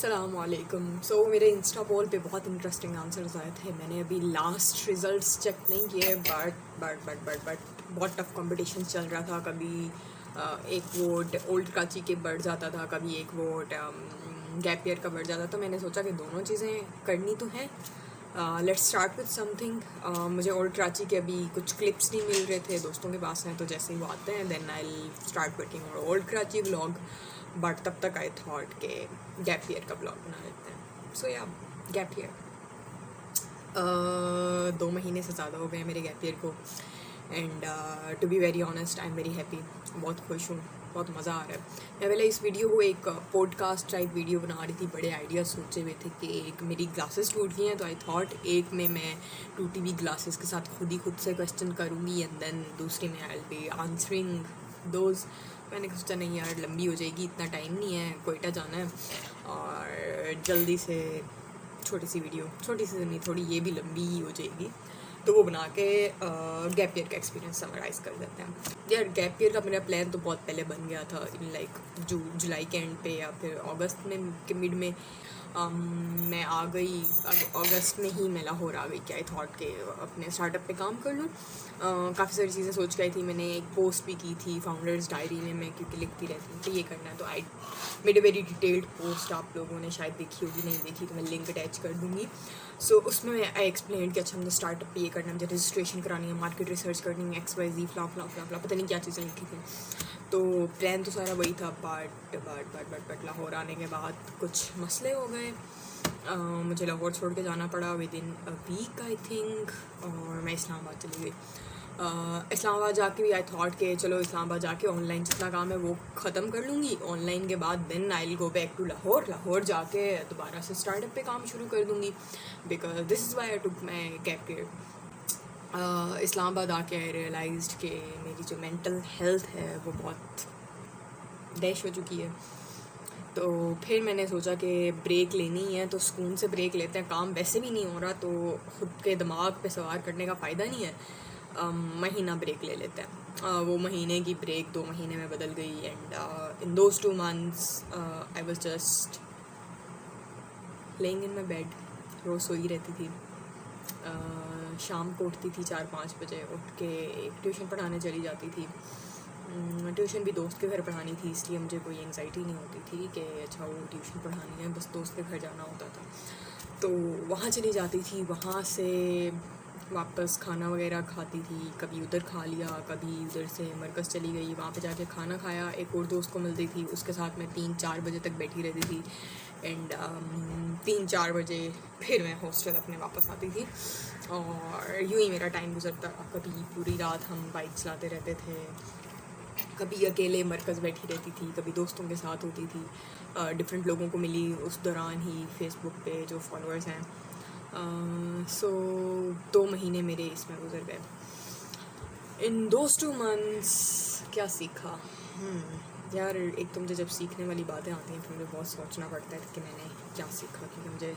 अस्सलामुअलैकुम। मेरे इंस्टा पोल पे बहुत इंटरेस्टिंग आंसर्स आए थे। मैंने अभी लास्ट रिजल्ट्स चेक नहीं किए, बट बहुत टफ कंपटीशन चल रहा था। कभी एक वोट ओल्ड कराची के बढ़ जाता था, कभी एक वोट गैप ईयर का बढ़ जाता। तो मैंने सोचा कि दोनों चीज़ें करनी तो हैं। Let's start with something. मुझे ओल्ड कराची के अभी कुछ क्लिप्स नहीं मिल रहे थे, दोस्तों के पास हैं, तो जैसे ही वो आते हैं then I start working on old Karachi vlog. But तब तक आई थॉट के गैप ईयर का ब्लॉग बना लेते हैं। या गैप ईयर 2 महीने से ज़्यादा हो गए हैं मेरे गैप ईयर को। And to be very honest I am very happy. बहुत खुश हूँ, बहुत मज़ा आ रहा है। मैं पहले इस वीडियो को एक पॉडकास्ट टाइप वीडियो बना रही थी। बड़े आइडियाज़ सोचे हुए थे कि एक मेरी ग्लासेस टूट गई हैं, तो आई थॉट एक में मैं टूटी हुई ग्लासेस के साथ खुद से क्वेश्चन करूँगी एंड देन दूसरी में I will be answering those. मैंने सोचा नहीं यार, लंबी हो जाएगी, इतना टाइम नहीं है, कोयटा जाना है और जल्दी से छोटी सी नहीं, थोड़ी ये भी लंबी ही हो जाएगी, तो वो बना के गैप ईयर का एक्सपीरियंस समराइज़ कर देते हैं। यार गैप ईयर का मेरा प्लान तो बहुत पहले बन गया था, इन लाइक जुलाई के एंड पे या फिर अगस्त में के मिड में। मैं आ गई अगस्त में ही, मैं लाहौर आ गई कि आई थॉट के अपने स्टार्टअप पे काम कर लूँ। काफ़ी सारी चीज़ें सोच गई थी। मैंने एक पोस्ट भी की थी फाउंडर्स डायरी में, मैं क्योंकि लिखती रहती हूँ तो ये करना है, तो I made a very detailed post. आप लोगों ने शायद देखी होगी, नहीं देखी तो मैं लिंक अटैच कर दूँगी। उसमें मैं आई एक्सप्लेन कि अच्छा मुझे स्टार्टअप पे ये करना है, मुझे रजिस्ट्रेशन करानी है, मार्केट रिसर्च करनी है, XYZ फ्ला पता नहीं क्या चीज़ें लिखी थी। तो प्लान तो सारा वही था, बट लाहौर आने के बाद कुछ मसले हो गए। मुझे लाहौर छोड़ के जाना पड़ा within a week I think, और मैं इस्लामाबाद चली गई। इस्लामाबाद जाके भी आई थॉट के चलो इस्लामाबाद जाके ऑनलाइन जितना काम है वो ख़त्म कर लूँगी। ऑनलाइन के बाद then I will go back to Lahore जाके दोबारा से स्टार्टअप पे काम शुरू कर दूँगी, because this is why I took my gap year. Islamabad आके आई रियलाइज्ड कि मेरी जो मेंटल हेल्थ है वो बहुत डैश हो चुकी है। तो फिर मैंने सोचा कि ब्रेक लेनी है तो सुकून से ब्रेक लेते हैं। काम वैसे भी नहीं हो रहा तो ख़ुद के दिमाग पे सवार करने का फ़ायदा नहीं है। महीना ब्रेक ले लेते हैं। वो महीने की ब्रेक 2 महीने में बदल गई। And in those 2 months I was just laying in my bed. रोज़ सोई रहती थी। शाम को उठती थी 4-5 बजे, उठ के एक ट्यूशन पढ़ाने चली जाती थी। ट्यूशन भी दोस्त के घर पढ़ानी थी, इसलिए मुझे कोई एंग्जाइटी नहीं होती थी कि अच्छा वो ट्यूशन पढ़ानी है, बस दोस्त के घर जाना होता था। तो वहाँ चली जाती थी, वहाँ से वापस खाना वगैरह खाती थी, कभी उधर खा लिया, कभी उधर से मरकज़ चली गई, वहाँ पे जाके खाना खाया। एक और दोस्त को मिलती थी, उसके साथ मैं 3-4 बजे तक बैठी रहती थी। एंड 3-4 बजे फिर मैं हॉस्टल अपने वापस आती थी और यूँ ही मेरा टाइम गुजरता। कभी पूरी रात हम बाइक चलाते रहते थे, कभी अकेले मरकज़ बैठी रहती थी, कभी दोस्तों के साथ होती थी। डिफरेंट लोगों को मिली उस दौरान ही फेसबुक पे जो फॉलोअर्स हैं। 2 महीने मेरे इसमें गुजर गए। इन दोज 2 months क्या सीखा? यार एक तो मुझे जब सीखने वाली बातें आती हैं फिर मुझे बहुत सोचना पड़ता है कि मैंने क्या सीखा, क्योंकि मुझे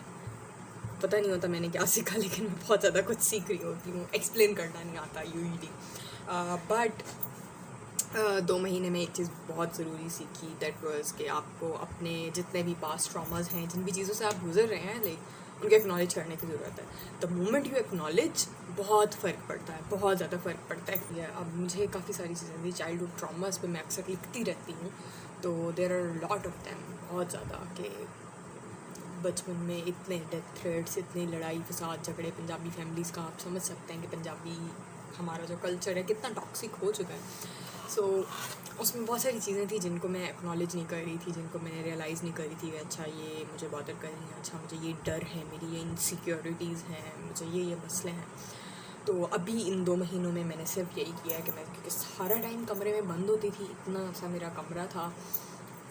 पता नहीं होता मैंने क्या सीखा, लेकिन मैं बहुत ज़्यादा कुछ सीख रही होती हूँ। एक्सप्लेन करना नहीं आता यूजली। बट 2 महीने में एक चीज़ बहुत ज़रूरी सीखी, दैट वाज कि आपको अपने जितने भी पास्ट ट्रॉमास हैं, जिन भी चीज़ों से आप गुजर रहे हैं, लाइक उनके एक्नॉलेज करने की ज़रूरत है। द मोमेंट यू एक्नॉलेज बहुत फ़र्क पड़ता है, बहुत ज़्यादा फ़र्क पड़ता है। अब मुझे काफ़ी सारी चीज़ें थी चाइल्डहुड ट्रॉमास पे मैं अक्सर लिखती रहती हूँ, तो there are lot of them, बहुत ज़्यादा, कि बचपन में इतने डेथ थ्रेट्स, इतने लड़ाई फसाद झगड़े पंजाबी फैमिलीज़ का। आप समझ सकते हैं कि पंजाबी हमारा जो कल्चर है कितना टॉक्सिक हो चुका है। उसमें बहुत सारी चीज़ें थी जिनको मैं एक्नॉलेज नहीं कर रही थी, जिनको मैं रियलाइज़ नहीं कर रही थी कि अच्छा ये मुझे बॉदर कर रही हैं, अच्छा मुझे ये डर है, मेरी ये इनसिक्योरिटीज़ हैं, मुझे ये मसले हैं। तो अभी इन 2 महीनों में मैंने सिर्फ यही किया कि मैं, क्योंकि सारा टाइम कमरे में बंद होती थी, इतना सा मेरा कमरा था,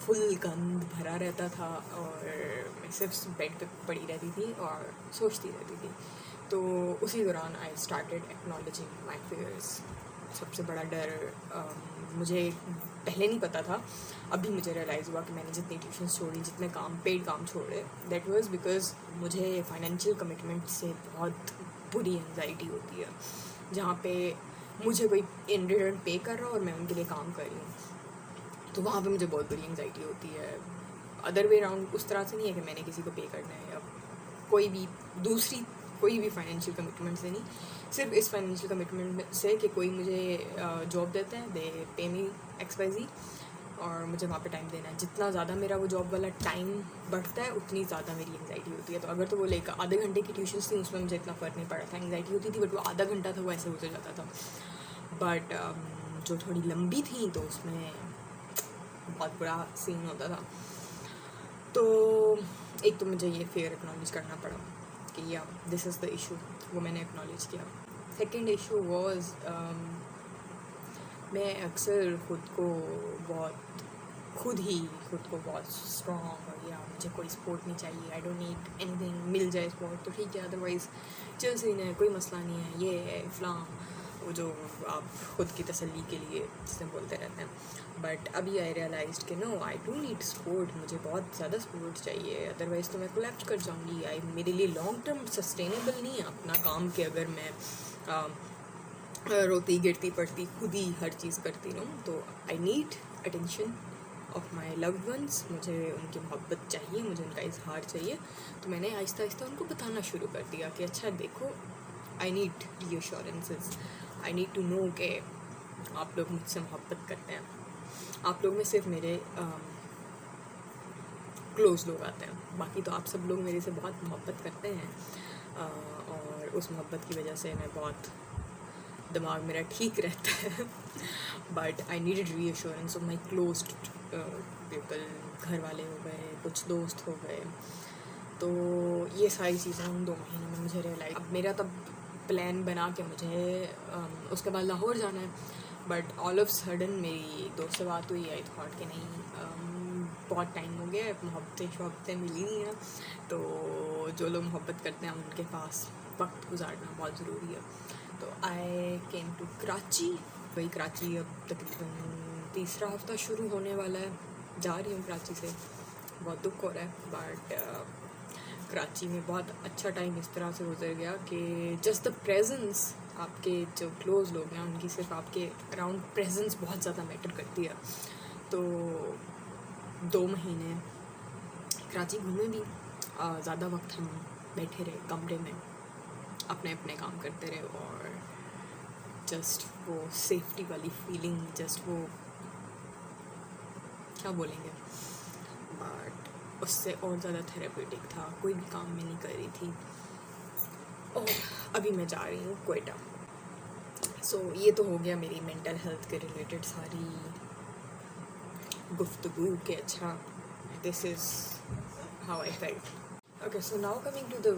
फुल गंद भरा रहता था, और मैं सिर्फ बेड पे पड़ी रहती थी और सोचती रहती थी। तो उसी दौरान I started acknowledging my fears. सबसे बड़ा डर मुझे पहले नहीं पता था, अभी मुझे रियलाइज़ हुआ कि मैंने जितनी ट्यूशन छोड़ी, जितने पेड काम छोड़े, दैट वाज बिकॉज मुझे फाइनेंशियल कमिटमेंट से बहुत बुरी एंजाइटी होती है, जहाँ पे मुझे कोई इन रिटर्न पे कर रहा हो और मैं उनके लिए काम कर रही हूँ, तो वहाँ पे मुझे बहुत बड़ी एंजाइटी होती है। अदर वे राउंड उस तरह से नहीं है कि मैंने किसी को पे करना है या कोई भी फाइनेंशियल कमिटमेंट से नहीं, सिर्फ इस फाइनेंशियल कमिटमेंट से कि कोई मुझे जॉब देता है, दे पे मी XYZ, और मुझे वहाँ पे टाइम देना है। जितना ज़्यादा मेरा वो जॉब वाला टाइम बढ़ता है उतनी ज़्यादा मेरी एंग्जाइटी होती है। तो अगर तो वो लेकर आधे घंटे की ट्यूशन्स थी उसमें मुझे इतना फ़र्क नहीं पड़ा था, एंग्जाइटी होती थी, बट वो आधा घंटा था वो ऐसे गुजर जाता था। बट जो थोड़ी लंबी थी तो उसमें बहुत बुरा सीन होता था। तो एक तो मुझे ये फेयर एक्नॉलेज करना पड़ा कि या दिस इज़ द इशू, वो मैंने एक्नॉलेज किया। सेकेंड इशू वॉज मैं अक्सर खुद को बहुत स्ट्रॉन्ग, और या मुझे कोई सपोर्ट नहीं चाहिए, आई डोंट नीड एनीथिंग, मिल जाए सपोर्ट तो ठीक है, अदरवाइज़ चल सीन है, कोई मसला नहीं है, ये है इफ्लाम, वो जो आप खुद की तसल्ली के लिए जिसे बोलते रहते हैं। बट अभी आई रियलाइज कि no, I do need support, मुझे बहुत ज़्यादा सपोर्ट चाहिए, अदरवाइज़ तो मैं कोलैप्स कर जाऊँगी। मेरे लिए लॉन्ग टर्म सस्टेनेबल नहीं है अपना काम कि अगर मैं रोती गिरती पड़ती खुद ही हर चीज़ करती रहूँ। तो I need attention of my loved ones, मुझे उनकी मोहब्बत चाहिए, मुझे उनका इजहार चाहिए। तो मैंने आहिस्ता आहिस्ता उनको बताना शुरू कर दिया कि अच्छा देखो, I need reassurances, I need to know कि आप लोग मुझसे मोहब्बत करते हैं। आप लोग में सिर्फ मेरे क्लोज़ लोग आते हैं, बाकी तो आप सब लोग मेरे से बहुत मोहब्बत करते हैं, और उस मोहब्बत की वजह से मैं बहुत दिमाग मेरा ठीक रहता है। But I needed reassurance of my close people, घर वाले हो गए, कुछ दोस्त हो गए। तो ये सारी चीज़ें उन 2 महीनों में मुझे रियलाइज। अब मेरा तब प्लान बना के मुझे उसके बाद लाहौर जाना है, बट ऑल ऑफ सडन मेरी दोस्त से बात हुई, आई थॉट कि नहीं, बहुत टाइम हो गया, मोहब्बतें मिली नहीं हैं, तो जो लोग मोहब्बत करते हैं उनके पास वक्त गुजारना बहुत ज़रूरी है। तो आई केम टू कराची। वही कराची अब तकरीबन 3रा हफ्ता शुरू होने वाला है, जा रही हूँ कराची से, बहुत दुख हो रहा है। बट कराची में बहुत अच्छा टाइम इस तरह से गुजर गया कि जस्ट द प्रेजेंस, आपके जो क्लोज़ लोग हैं उनकी सिर्फ आपके अराउंड प्रेजेंस बहुत ज़्यादा मैटर करती है। तो 2 महीने कराची घूमे भी, ज़्यादा वक्त हम बैठे रहे कमरे में, अपने अपने काम करते रहे, और जस्ट वो सेफ्टी वाली फीलिंग, जस्ट वो क्या बोलेंगे, बट उससे और ज़्यादा थेरेपेटिक था, कोई भी काम में नहीं कर रही थी। और अभी मैं जा रही हूँ क्वेटा। सो ये तो हो गया मेरी मेंटल हेल्थ के रिलेटेड सारी गुफ्तगू के अच्छा this is how I felt. Okay, so now coming to the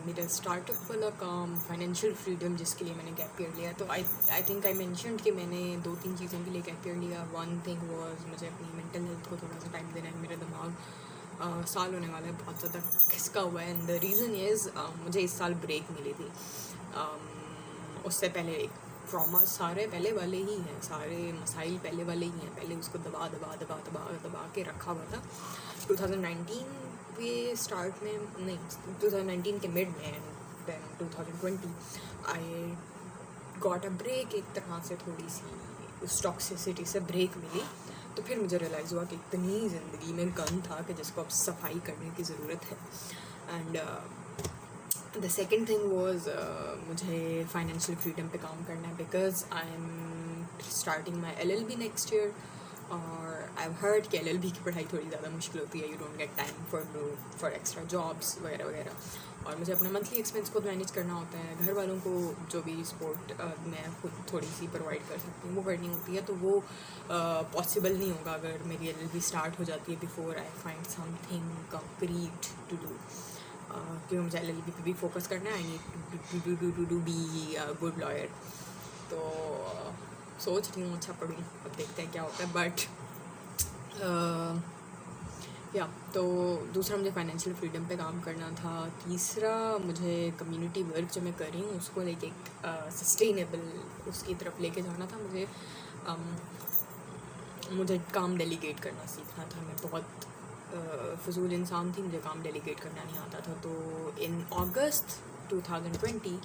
मेरा स्टार्टअप वाला काम, फाइनेंशियल फ्रीडम, जिसके लिए मैंने गैप ईयर लिया। तो आई थिंक आई मेंशन्ड कि मैंने 2-3 चीज़ों के लिए गैप ईयर लिया। वन थिंग वाज मुझे अपनी मेंटल हेल्थ को थोड़ा सा टाइम देना है। मेरा दिमाग साल होने वाला है बहुत ज़्यादा खिसका हुआ है, एंड द रीज़न इज़ मुझे इस साल ब्रेक मिली थी। उससे पहले एक ट्रॉमा सारे पहले वाले ही हैं, सारे मसाइल पहले वाले ही हैं, पहले उसको दबा के रखा हुआ था। 2019 के स्टार्ट में नहीं, 2019 के मिड में, and then 2020 I got a break, एक तरह से थोड़ी सी उस टॉक्सिसिटी से ब्रेक मिली। तो फिर मुझे रियलाइज़ हुआ कि इतनी ज़िंदगी में गन था कि जिसको अब सफाई करने की ज़रूरत है। And the second thing was मुझे फाइनेंशियल फ्रीडम पे काम करना है, because I am starting my LLB next year, और आई हैव हर्ड कि LLB की पढ़ाई थोड़ी ज़्यादा मुश्किल होती है, you don't get time for extra jobs वगैरह वगैरह, और मुझे अपना मंथली एक्सपेंस खुद मैनेज करना होता है। घर वालों को जो भी सपोर्ट मैं खुद थोड़ी सी प्रोवाइड कर सकती हूँ वो करनी होती है, तो वो पॉसिबल नहीं होगा अगर मेरी LLB स्टार्ट हो जाती है before I find something concrete to do, क्योंकि मुझे LLB पे भी फोकस करना है। I need to be good lawyer. तो सोच रही हूँ अच्छा पढ़ूँ, अब देखते हैं क्या होता है। बट या तो दूसरा मुझे फाइनेंशियल फ्रीडम पे काम करना था। तीसरा मुझे कम्युनिटी वर्क जो मैं कर रही हूँ उसको लेके एक सस्टेनेबल उसकी तरफ लेके जाना था। मुझे काम डेलीगेट करना सीखना था। मैं बहुत फजूल इंसान थी, मुझे काम डेलीगेट करना नहीं आता था। तो इन अगस्त 2020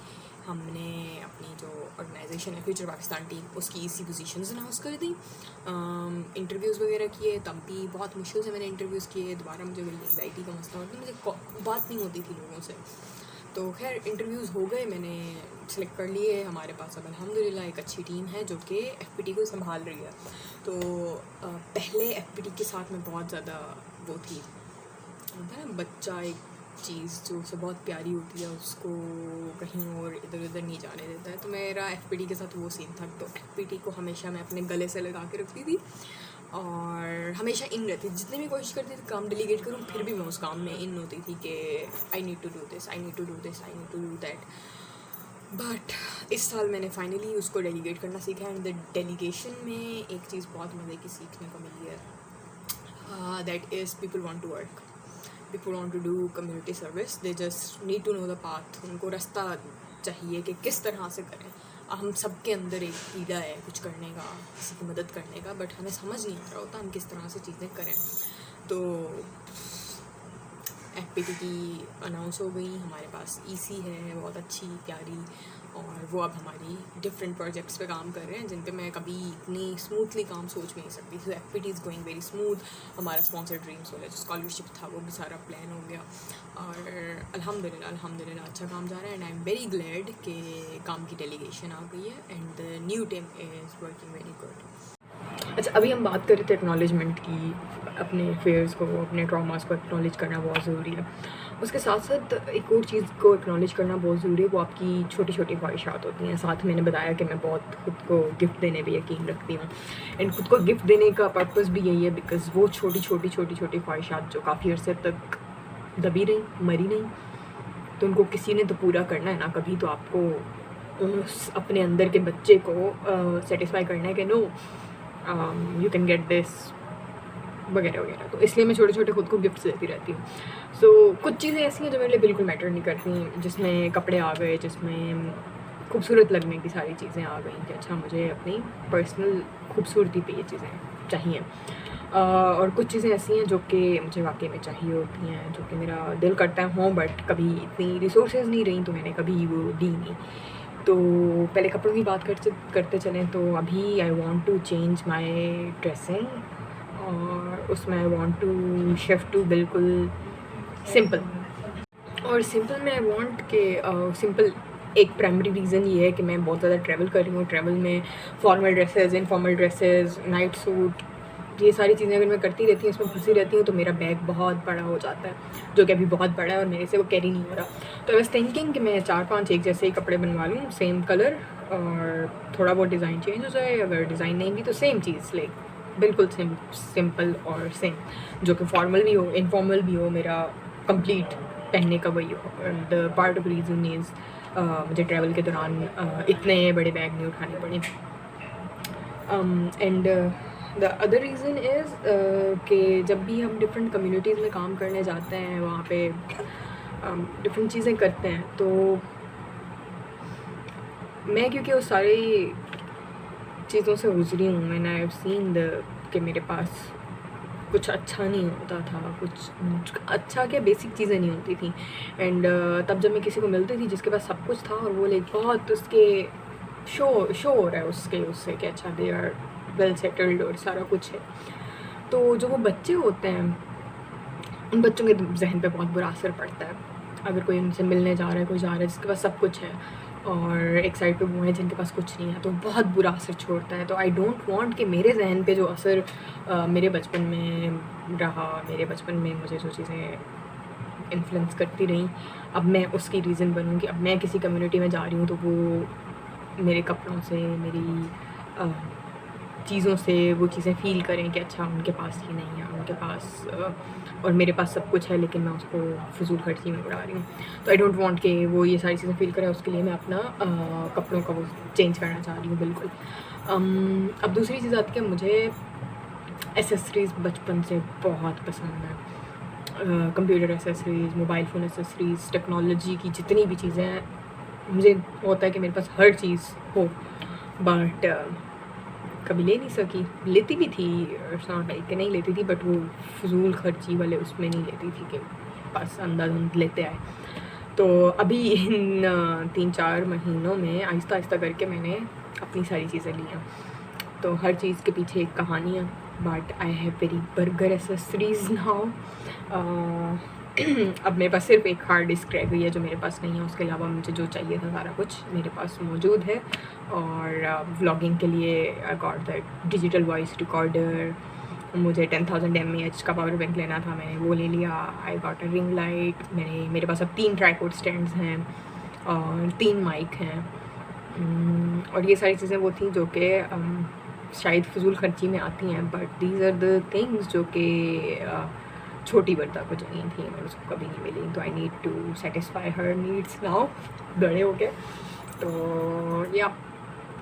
हमने अपनी जो ऑर्गेनाइजेशन है फ्यूचर पाकिस्तान टीम उसकी इसी पोजीशंस अनाउंस कर दी। इंटरव्यूज़ वगैरह किए, तब भी बहुत मुश्किल से मैंने इंटरव्यूज़ किए। दोबारा मुझे वही एंग्जाइटी का मसला होता, मुझे बात नहीं होती थी लोगों से। तो खैर इंटरव्यूज़ हो गए, मैंने सेलेक्ट कर लिए। हमारे पास अब अल्हम्दुलिल्लाह एक अच्छी टीम है जो कि एफपीटी को संभाल रही है। तो पहले एफपीटी के साथ में बहुत ज़्यादा वो थी, होता है ना बच्चा एक चीज़ जो उसे बहुत प्यारी होती है उसको कहीं और इधर उधर नहीं जाने देता है। तो मेरा एफपीटी के साथ वो सीन था। तो एफपीटी को हमेशा मैं अपने गले से लगा के रखती थी और हमेशा इन रहती थी। जितनी भी कोशिश करती थी काम डेलीगेट करूँ, फिर भी मैं उस काम में इन होती थी कि I need to do this, I need to do this, I need to do that. But इस साल मैंने फाइनली उसको डेलीगेट करना सीखा। एंड द डेलीगेशन में एक चीज़ बहुत मज़े की सीखने को मिली है, that is people want to work, people want to do community service, they just need to know the path. उनको रास्ता चाहिए कि किस तरह से करें। हम सब के अंदर एक कीड़ा है कुछ करने का, किसी की मदद करने का, बट हमें समझ नहीं आ रहा होता हम किस तरह से चीज़ें करें। तो एफपीटी की अनाउंस हो गई, हमारे पास ईसी है बहुत अच्छी प्यारी, और वो अब हमारी डिफरेंट प्रोजेक्ट्स पे काम कर रहे हैं जिन पे मैं कभी इतनी स्मूथली काम सोच भी नहीं सकती। तो FPT is going very smooth. हमारा स्पॉन्सर ड्रीम्स वाला जो स्कॉलरशिप था वो भी सारा प्लान हो गया और अल्हम्दुलिल्लाह अच्छा काम जा रहा है। And I am very glad कि काम की डेलीगेशन आ गई है and the new team is working very good. अच्छा, अभी हम बात कर रहे थे एक्नॉलेजमेंट की। अपने फेयर्स को, अपने ट्रॉमास को एक्नॉलेज करना बहुत ज़रूरी है। उसके साथ साथ एक और चीज़ को एक्नॉलेज करना बहुत ज़रूरी है, वो आपकी छोटी छोटी ख्वाहिशात होती हैं। साथ मैंने बताया कि मैं बहुत खुद को गिफ्ट देने पे यकीन रखती हूँ। एंड खुद को गिफ्ट देने का पर्पस भी यही है बिकॉज़ वो छोटी छोटी ख्वाहिशात जो काफ़ी अर्से तक दबी रही, मरी नहीं, तो उनको किसी ने तो पूरा करना है ना कभी। तो आपको उस अपने अंदर के बच्चे को सेटिस्फाई करना है कि no you can get this वगैरह वगैरह। तो इसलिए मैं छोटे छोटे खुद को गिफ्ट्स देती रहती हूँ। सो कुछ चीज़ें ऐसी हैं जो मेरे लिए बिल्कुल मैटर नहीं करती, जिसमें कपड़े आ गए, जिसमें खूबसूरत लगने की सारी चीज़ें आ गई कि अच्छा मुझे अपनी पर्सनल खूबसूरती पे ये चीज़ें चाहिए। और कुछ चीज़ें ऐसी हैं जो कि मुझे वाकई में चाहिए होती हैं, जो कि मेरा दिल करता है हों, बट कभी इतनी रिसोर्सेज नहीं रही तो मैंने कभी वो दी नहीं। तो पहले कपड़ों की बात करते चलें तो अभी I want to change my dressing, और उसमें I want to shift to बिल्कुल सिंपल। और सिंपल में आई वॉन्ट के सिंपल एक प्राइमरी रीज़न ये है कि मैं बहुत ज़्यादा ट्रैवल कर रही हूँ। ट्रैवल में formal dresses, informal dresses, night suit, ये सारी चीज़ें अगर मैं करती रहती हूँ, इसमें फंसी रहती हूँ, तो मेरा बैग बहुत बड़ा हो जाता है, जो कि अभी बहुत बड़ा है और मेरे से वो कैरी नहीं हो रहा। तो आई वाज थिंकिंग कि मैं 4-5 एक जैसे ही कपड़े बनवा लूँ, सेम कलर, और थोड़ा बहुत डिज़ाइन चेंज हो जाए। अगर डिज़ाइन नहीं भी तो सेम चीज़, लाइक बिल्कुल सिंपल और सेम, जो कि फॉर्मल भी हो, इनफॉर्मल भी हो, मेरा कंप्लीट पहनने का वही हो। The part of reason is मुझे ट्रैवल के दौरान इतने बड़े बैग नहीं उठाने पड़े। And the other reason is कि जब भी हम डिफरेंट कम्युनिटीज़ में काम करने जाते हैं, वहाँ पे डिफरेंट चीज़ें करते हैं, तो मैं क्योंकि उस सारी चीज़ों से गुजरी हूँ, मैंने आई हैव सीन कि मेरे पास कुछ अच्छा नहीं होता था, कुछ अच्छा क्या बेसिक चीज़ें नहीं होती थी। एंड तब जब मैं किसी को मिलती थी जिसके पास सब कुछ था और वो लाइक बहुत उसके शो हो रहा है उससे कि अच्छा दे आर वेल सेटल्ड और सारा कुछ है, तो जो वो बच्चे होते हैं उन बच्चों के जहन पे बहुत बुरा असर पड़ता है। अगर कोई उनसे मिलने जा रहा है, कोई जा रहा है जिसके पास सब कुछ है, और एक साइड पे वो हैं जिनके पास कुछ नहीं है, तो बहुत बुरा असर छोड़ता है। तो आई डोंट वांट कि मेरे जहन पे जो असर मेरे बचपन में रहा, मेरे बचपन में मुझे जो चीज़ें इन्फ्लुएंस करती रहीं, अब मैं उसकी रीज़न बनूँ कि अब मैं किसी कम्युनिटी में जा रही हूँ तो वो मेरे कपड़ों से, मेरी चीज़ों से वो चीज़ें फ़ील करें कि अच्छा उनके पास ये नहीं है, उनके पास और मेरे पास सब कुछ है लेकिन मैं उसको फ़िज़ूल खर्ची में उड़ा रही हूँ। तो आई डोंट वांट कि वो ये सारी चीज़ें फ़ील करें, उसके लिए मैं अपना कपड़ों का वो चेंज करना चाह रही हूँ बिल्कुल। अब दूसरी चीज़ आती है, मुझे एसेसरीज़ बचपन से बहुत पसंद है। Computer accessories, mobile phone accessories, technology की जितनी भी चीज़ें हैं, मुझे होता है कि मेरे पास हर चीज़ हो, बट कभी ले नहीं सकी। लेती भी थी, इट्स नॉट लाइक कि नहीं लेती थी, बट वो फ़िज़ूल खर्ची वाले उसमें नहीं लेती थी कि बस अंधाधुंध लेते आए। तो अभी इन 3-4 महीनों में आहिस्ता आहिस्ता करके मैंने अपनी सारी चीज़ें ली हैं। तो हर चीज़ के पीछे एक कहानी है, but I have very burger accessories now. अब मेरे पास सिर्फ एक हार्ड डिस्क रह गई है जो मेरे पास नहीं है, उसके अलावा मुझे जो चाहिए था सारा कुछ मेरे पास मौजूद है। और व्लॉगिंग के लिए I got that digital voice recorder. मुझे 10,000 mAh का पावर बैंक लेना था, मैंने वो ले लिया। आई गॉट अ रिंग लाइट। मेरे पास अब 3 ट्राइपॉड स्टैंड्स हैं और 3 माइक हैं। और ये सारी चीज़ें वो थी जो कि शायद फजूल खर्ची में आती हैं, but these are the things जो कि छोटी बर्दा को चाहिए थी और उसको कभी नहीं मिली। तो आई नीड टू सेटिस्फाई हर नीड्स नाउ, बड़े हो गए। तो या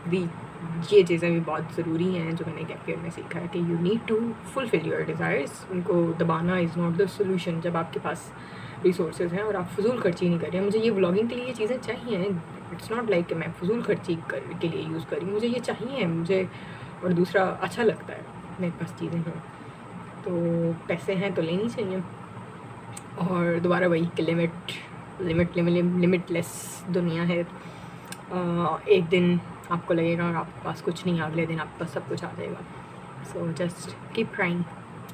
दी ये चीज़ें भी बहुत ज़रूरी हैं जो मैंने गैप ईयर में सीखा है कि you need to fulfil your desires. उनको दबाना इज़ नॉट द सोल्यूशन जब आपके पास रिसोर्सेज हैं और आप फजूल खर्ची नहीं कर रहे हैं। मुझे ये व्लॉगिंग के लिए ये चीज़ें चाहिए, इट्स नॉट लाइक कि मैं फजूल खर्ची के लिए यूज़ करी, मुझे ये चाहिए मुझे। और दूसरा अच्छा लगता है मेरे पास चीज़ें हैं, तो पैसे हैं तो लेनी चाहिए। और दोबारा वही कि लिमिटलेस दुनिया है। एक दिन आपको लगेगा आपके पास कुछ नहीं है, अगले दिन आपके पास सब कुछ आ जाएगा। So just keep trying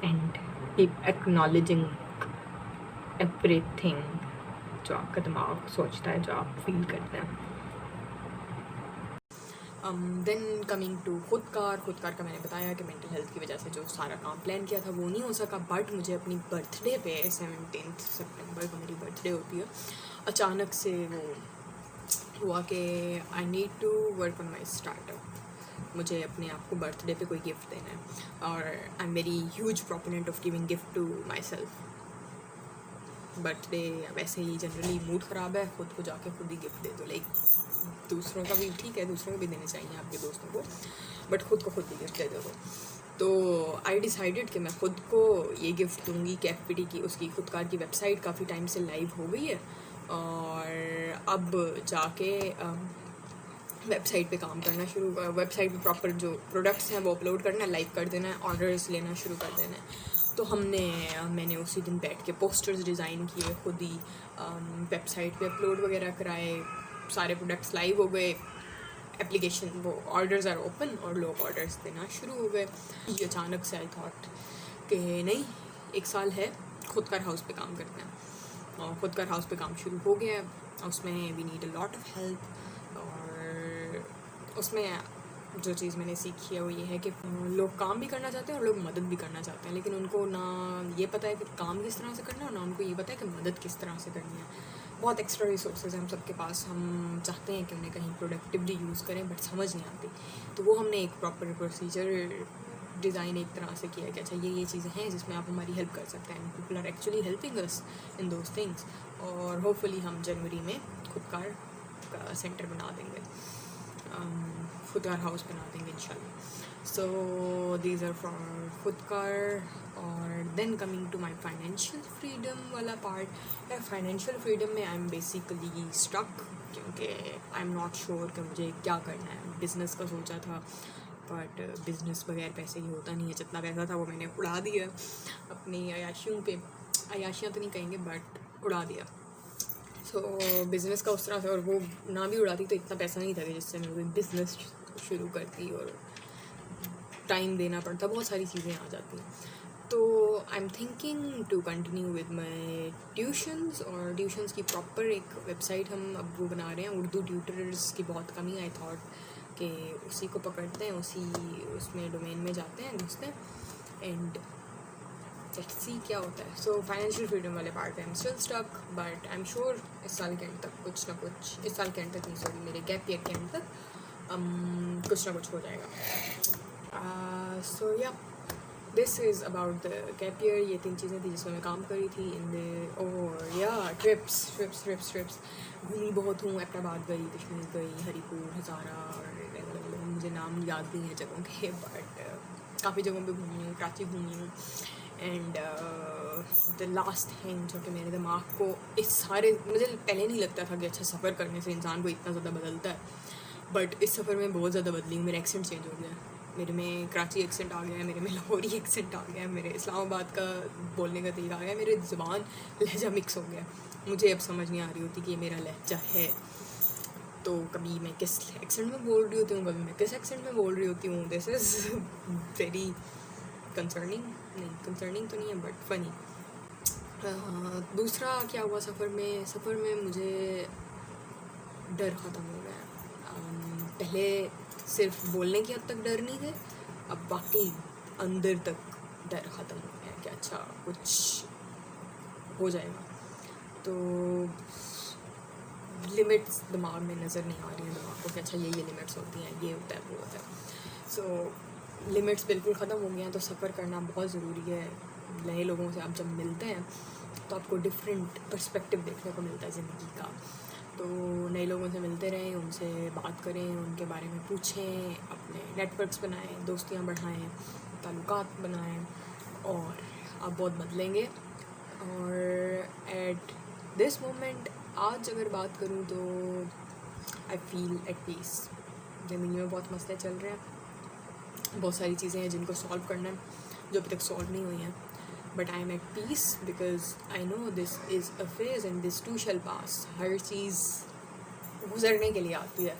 and keep acknowledging everything जो आपका दिमाग सोचता है, जो आप फील करते हैं। देन कमिंग टू खुदकार का मैंने बताया कि मेंटल हेल्थ की वजह से जो सारा काम प्लान किया था वो नहीं हो सका। बट मुझे अपनी बर्थडे पे 17 सितंबर को मेरी बर्थडे होती है, अचानक से वो हुआ कि I need to work on my startup. मुझे अपने आप को बर्थडे पे कोई गिफ्ट देना है और I am very huge proponent of giving gift to myself. Birthday वैसे ही जनरली मूड ख़राब है, ख़ुद को जाके खुद ही गिफ्ट दे दो। लाइक दूसरों का भी ठीक है, दूसरों को भी देने चाहिए आपके दोस्तों को, बट खुद को खुद ही गिफ्ट दे दो। तो आई डिसाइडेड कि मैं ख़ुद को ये गिफ्ट दूँगी। कैफपीटी की उसकी खुदकार की वेबसाइट काफ़ी टाइम से लाइव हो गई है और अब जाके वेबसाइट पे काम करना शुरू, वेबसाइट पे प्रॉपर जो प्रोडक्ट्स हैं वो अपलोड करना है, लाइव कर देना है, ऑर्डर्स लेना शुरू कर देना है। तो मैंने उसी दिन बैठ के पोस्टर्स डिज़ाइन किए, खुद ही वेबसाइट पे अपलोड वगैरह कराए, सारे प्रोडक्ट्स लाइव हो गए, एप्लीकेशन वो ऑर्डर्स आर ओपन और लोग ऑर्डर्स देना शुरू हो गए। ये अचानक से आई थॉट कि नहीं, 1 साल है, खुदकार हाउस पे काम करते हैं। और खुदकार हाउस पे काम शुरू हो गया है। उसमें we need a lot of help. और उसमें जो चीज़ मैंने सीखी है वो ये है कि लोग काम भी करना चाहते हैं और लोग मदद भी करना चाहते हैं, लेकिन उनको ना ये पता है कि काम किस तरह से करना है और ना उनको ये पता है कि मदद किस तरह से करनी है। बहुत एक्स्ट्रा रिसोर्सेज हैं हम सबके पास, हम चाहते हैं कि उन्हें कहीं प्रोडक्टिवली यूज़ करें, बट समझ नहीं आती। तो वो हमने एक प्रॉपर प्रोसीजर डिज़ाइन एक तरह से किया कि अच्छा ये चीज़ें हैं जिसमें आप हमारी हेल्प कर सकते हैं। People are actually helping us in those things. और होपफुली हम जनवरी में खुदकार का सेंटर बना देंगे, खुदकार हाउस बना देंगे इंशाल्लाह। सो दीज आर फॉर खुदकार। और then coming to my financial freedom वाला पार्ट। फाइनेंशियल फ्रीडम में आई एम बेसिकली स्टक, क्योंकि आई एम नॉट श्योर कि मुझे क्या करना है। बिज़नेस का सोचा था, बट बिज़नेस बगैर पैसे ही होता नहीं है। जितना पैसा था वो मैंने उड़ा दिया अपनी अयाशियों पे। अयाशियाँ तो नहीं कहेंगे, बट उड़ा दिया। सो बिज़नेस का उस तरह से, और वो ना भी उड़ाती तो इतना पैसा नहीं था कि जिससे मैं कोई बिज़नेस शुरू करती और टाइम देना पड़ता, बहुत सारी चीज़ें आ जाती हैं। तो I am thinking to continue with my tuitions, और ट्यूशन्स की प्रॉपर एक वेबसाइट हम अब वो बना रहे हैं। उर्दू ट्यूटर्स की बहुत कमी, आई थॉट कि उसी को पकड़ते हैं, उसमें डोमेन में जाते हैं, घुसते हैं एंड लेट्स सी क्या होता है। सो फाइनेंशियल फ्रीडम वाले पार्ट पे I am still stuck, but I am sure इस साल के एंड तक कुछ ना कुछ, इस साल के एंड तक नहीं, सॉरी मेरे गैप ईयर के एंड तक कुछ ना कुछ हो जाएगा। सो या this is about the gap year. ये 3 चीज़ें थी जिसमें मैं काम करी थी इन द, और या ट्रिप्स घूमी बहुत हूँ। अहमदाबाद गई, कश्मीर गई, हरीपुर, हज़ारा, और मुझे नाम याद नहीं है जगहों के, बट काफ़ी जगहों पे घूमी हूँ, कराची घूमी हूँ। एंड द लास्ट थिंग जो कि मेरे दिमाग को इस सारे, मुझे पहले नहीं लगता था कि अच्छा सफ़र करने से इंसान को इतना ज़्यादा बदलता है, बट इस सफ़र में बहुत ज़्यादा बदली हूँ। मेरा एक्सेंट चेंज हो गया, मेरे में कराची एक्सेंट आ गया है, मेरे में लाहौरी एक्सेंट आ गया है, मेरे इस्लामाबाद का बोलने का तरीका आ गया है, मेरे ज़ुबान लहजा मिक्स हो गया। मुझे अब समझ नहीं आ रही होती कि ये मेरा लहजा है। तो कभी मैं किस एक्सेंट में बोल रही होती हूँ, कभी मैं किस एक्सेंट में बोल रही होती हूँ। दिस इज़ वेरी कंसर्निंग, नहीं कंसर्निंग तो नहीं है बट फ़नी। दूसरा क्या हुआ सफ़र में मुझे डर ख़त्म हो गया। पहले सिर्फ बोलने की हद तक डर नहीं थे, अब वाकई अंदर तक डर ख़त्म हो गया कि अच्छा कुछ हो जाएगा। तो लिमिट्स दिमाग में नज़र नहीं आ रही हैं दिमाग को कि अच्छा ये लिमिट्स होती हैं, ये होता है, वो होता है। सो लिमिट्स बिल्कुल ख़त्म हो गई हैं। तो सफ़र करना बहुत ज़रूरी है। नए लोगों से आप जब मिलते हैं तो आपको डिफरेंट पर्सपेक्टिव देखने को मिलता है ज़िंदगी का। तो नए लोगों से मिलते रहें, उनसे बात करें, उनके बारे में पूछें, अपने नेटवर्क्स बनाएं, दोस्तियां बढ़ाएं, ताल्लुकात बनाएं और आप बहुत बदलेंगे। और एट दिस मोमेंट आज अगर बात करूं तो आई फील एट पीस। ज़िंदगी में बहुत मसले चल रहे हैं, बहुत सारी चीज़ें हैं जिनको सॉल्व करना है जो अभी तक सॉल्व नहीं हुई हैं, but I am at peace because I know this is a phase and this too shall pass. हर चीज़ गुजरने के लिए आती है,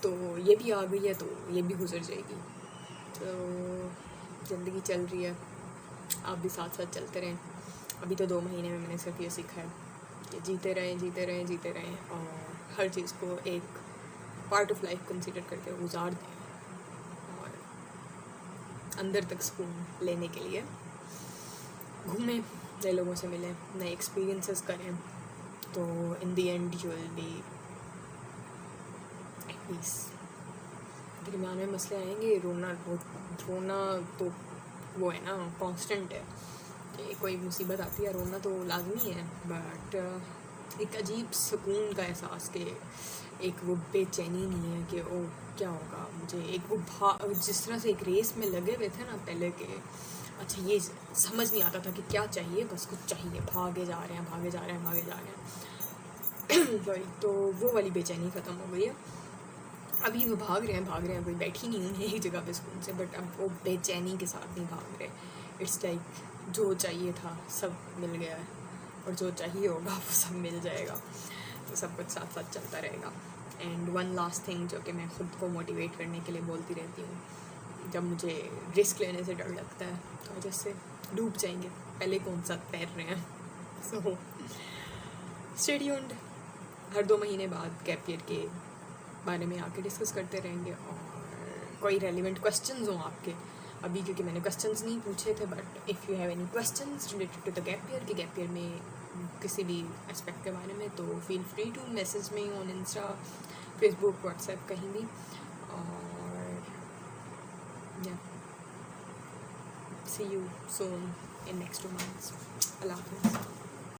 तो ये भी आ गई है तो ये भी गुजर जाएगी। तो ज़िंदगी चल रही है, आप भी साथ साथ चलते रहें। अभी तो 2 महीने में मैंने सिर्फ ये सीखा है कि जीते रहें और हर चीज़ को एक पार्ट ऑफ लाइफ कंसिडर करके गुजार दें और अंदर तक सुकून लेने के लिए घूमें, नए लोगों से मिलें, नए एक्सपीरियंसेस करें। तो in the end you will be at peace. दरमियान में मसले आएंगे, रोना तो वो है ना, कांस्टेंट है कि कोई मुसीबत आती है रोना तो लाजमी है, बट एक अजीब सुकून का एहसास कि एक वो बेचैनी नहीं है कि ओ क्या होगा मुझे, एक वो जिस तरह से एक रेस में लगे हुए थे ना पहले के, अच्छा ये समझ नहीं आता था कि क्या चाहिए, बस कुछ चाहिए, भागे जा रहे हैं सॉरी। तो वो वाली बेचैनी ख़त्म हो गई है। अभी वो भाग रहे हैं, कोई बैठी नहीं हूँ एक जगह पे सुकून से, बट अब वो बेचैनी के साथ नहीं भाग रहे। इट्स लाइक जो चाहिए था सब मिल गया है और जो चाहिए होगा वो सब मिल जाएगा। तो सब कुछ साथ साथ चलता रहेगा। एंड वन लास्ट थिंग जो कि मैं ख़ुद को मोटिवेट करने के लिए बोलती रहती हूँ, जब मुझे रिस्क लेने से डर लगता है तो जैसे डूब जाएंगे, पहले कौन सा तैर रहे हैं। सो स्टे ट्यून्ड, हर 2 महीने बाद गैप ईयर के बारे में आके डिस्कस करते रहेंगे और कोई रेलिवेंट क्वेश्चंस हों आपके अभी, क्योंकि मैंने क्वेश्चंस नहीं पूछे थे, but if you have any questions related to the gap year कि गैप ईयर में किसी भी एस्पेक्ट के बारे में, तो feel free to message me on Insta, Facebook, WhatsApp, कहीं भी। और या see you soon in next 2 months। Allah हाफ़िज़।